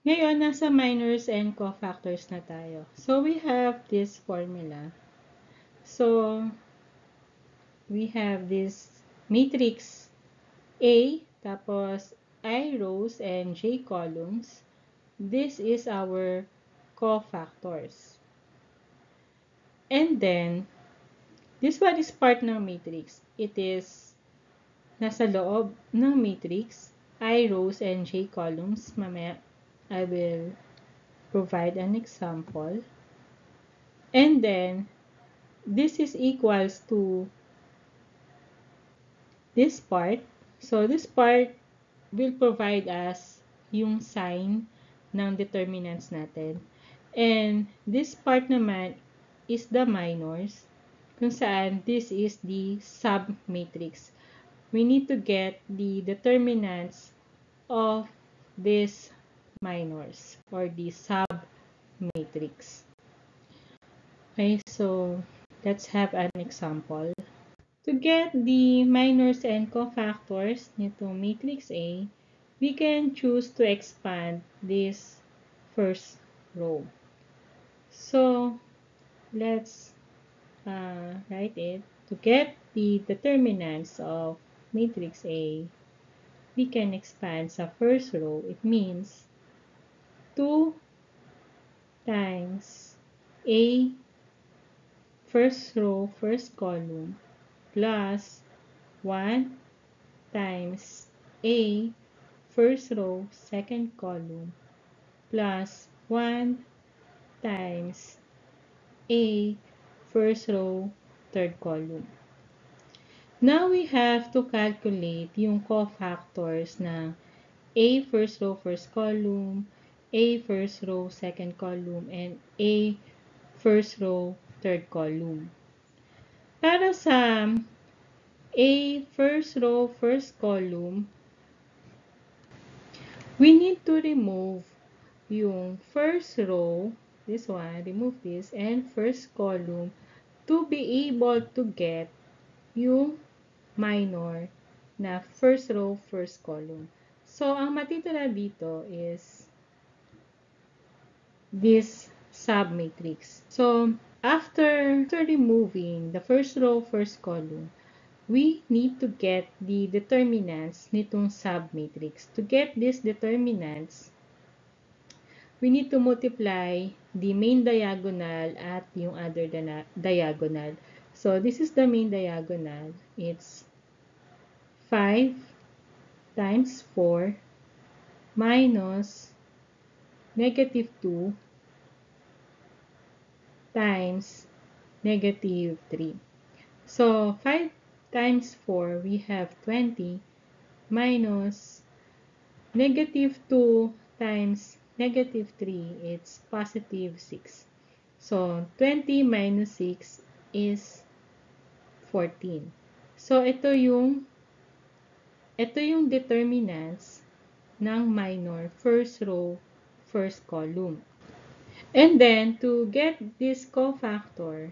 Ngayon, nasa minors and cofactors na tayo. So, we have this formula. So, we have this matrix A, tapos I rows and J columns. This is our cofactors. And then, this one is part ng matrix. It is nasa loob ng matrix, I rows and J columns. Mamaya, I will provide an example. And then, this is equals to this part. So, this part will provide us yung sign ng determinants natin. And this part naman is the minors, kung saan this is the sub-matrix. We need to get the determinants of this minors or the sub-matrix. Okay, so let's have an example. To get the minors and cofactors nito matrix A, we can choose to expand this first row. So, let's write it. To get the determinants of matrix A, we can expand sa first row. It means 2 times A first row, first column, plus 1 times A first row, second column, plus 1 times A first row, third column. Now, we have to calculate yung cofactors ng A first row, first column, A first row, second column, and A first row, third column. Para sa A first row, first column, we need to remove yung first row, this one, remove this, and first column to be able to get yung minor na first row, first column. So, ang matitira dito is this submatrix. So, after removing the first row, first column, we need to get the determinants nitong submatrix. To get these determinants, we need to multiply the main diagonal at yung other diagonal. So, this is the main diagonal. It's 5 times 4 minus negative 2 times negative 3. So, 5 times 4, we have 20 minus negative 2 times negative 3, it's positive 6. So, 20 minus 6 is 14. So, ito yung determinants ng minor first row, first column. And then, to get this cofactor,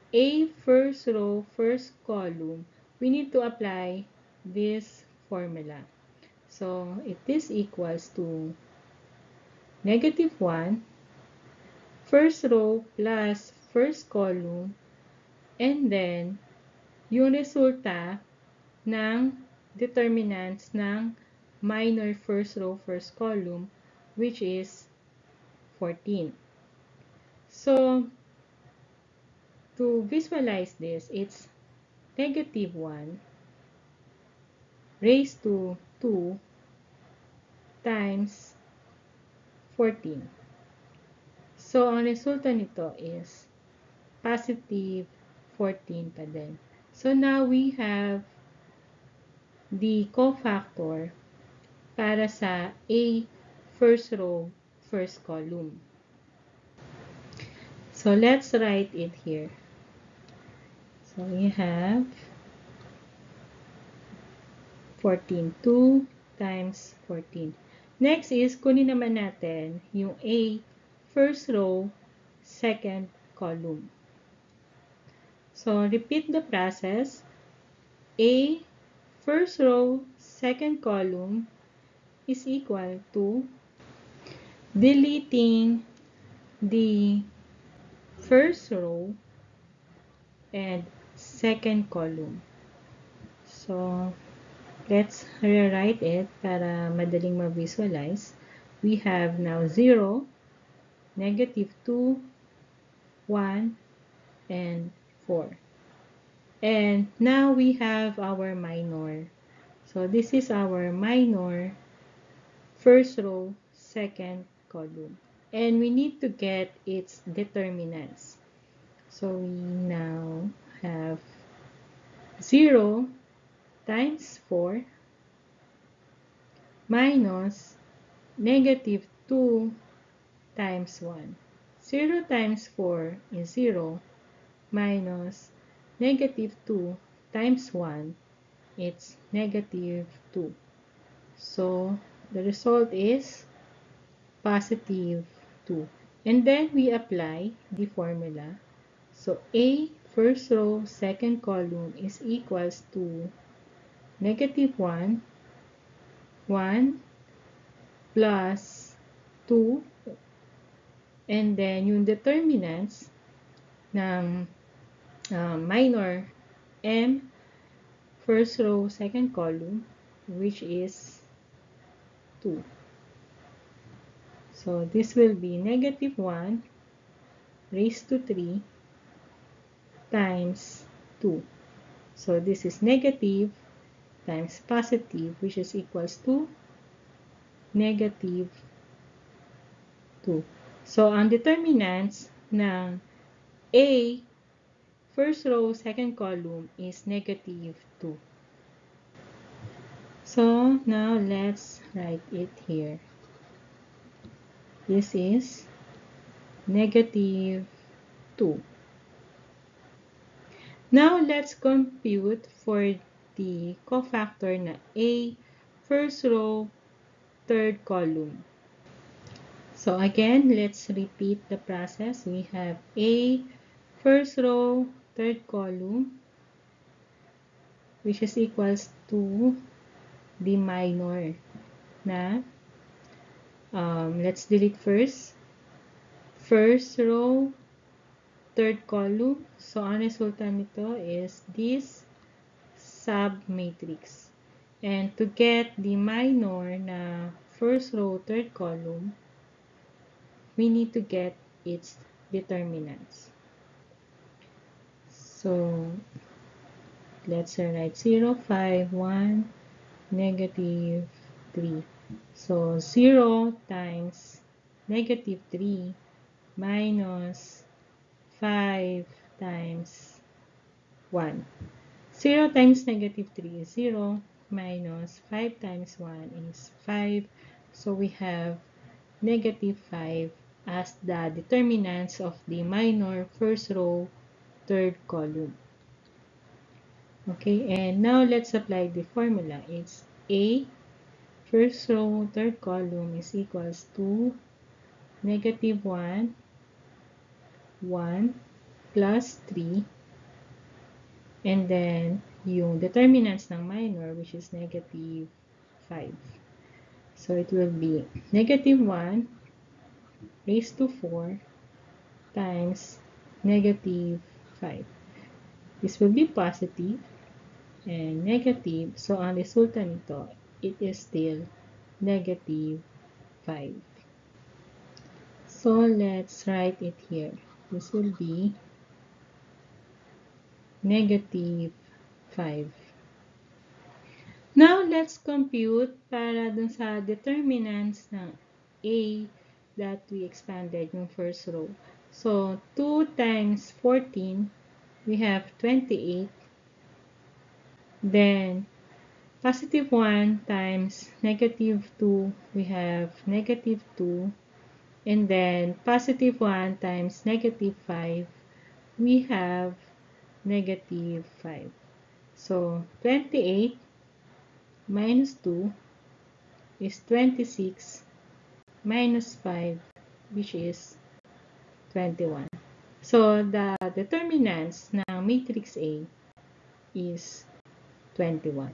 A first row, first column, we need to apply this formula. So, it is equals to negative 1, first row plus first column, and then, yung resulta ng determinants ng minor first row, first column, which is 14. So, to visualize this, it's negative 1 raised to 2 times 14. So, ang resulta nito is positive 14 pa din. So, now we have the cofactor para sa A first row, first column. So, let's write it here. So, we have 14. 2 times 14. Next is, kunin naman natin yung A first row, second column. So, repeat the process. A first row, second column is equal to deleting the first row and second column. So, let's rewrite it para madaling ma-visualize. We have now 0, -2, 1, and 4. And now we have our minor. So, this is our minor first row, second column. And we need to get its determinants. So, we now have 0 times 4 minus -2 times 1. 0 times 4 is 0 minus -2 times 1, it's -2. So, the result is +2. And then we apply the formula. So, A first row, second column is equals to -1, 1 plus 2, and then yung determinants ng minor M first row, second column, which is 2. So, this will be -1 raised to 3 times 2. So, this is negative times positive, which is equals to -2. So, ang determinants ng A first row, second column is -2. So, now let's write it here. This is -2. Now, let's compute for the cofactor na A first row, third column. So, again, let's repeat the process. We have A first row, third column, which is equals to the minor na let's delete first row, third column. So, ang resulta nito is this submatrix. And to get the minor na first row, third column, we need to get its determinants. So, let's write 0, 5, 1, -3. So, 0 times -3 minus 5 times 1. 0 times -3 is 0, minus 5 times 1 is 5. So, we have -5 as the determinants of the minor first row, third column. Okay, and now let's apply the formula. It's A first row, third column is equals to -1, 1 plus 3, and then yung determinants ng minor, which is -5. So, it will be -1 raised to 4 times -5. This will be positive and negative. So, ang resulta nito, it is still -5. So, let's write it here. This will be -5. Now, let's compute para dun sa determinants ng A that we expanded yung first row. So, 2 times 14, we have 28. Then, +1 times -2, we have -2. And then, +1 times -5, we have -5. So, 28 minus 2 is 26 minus 5, which is 21. So, the determinants ng matrix A is 21.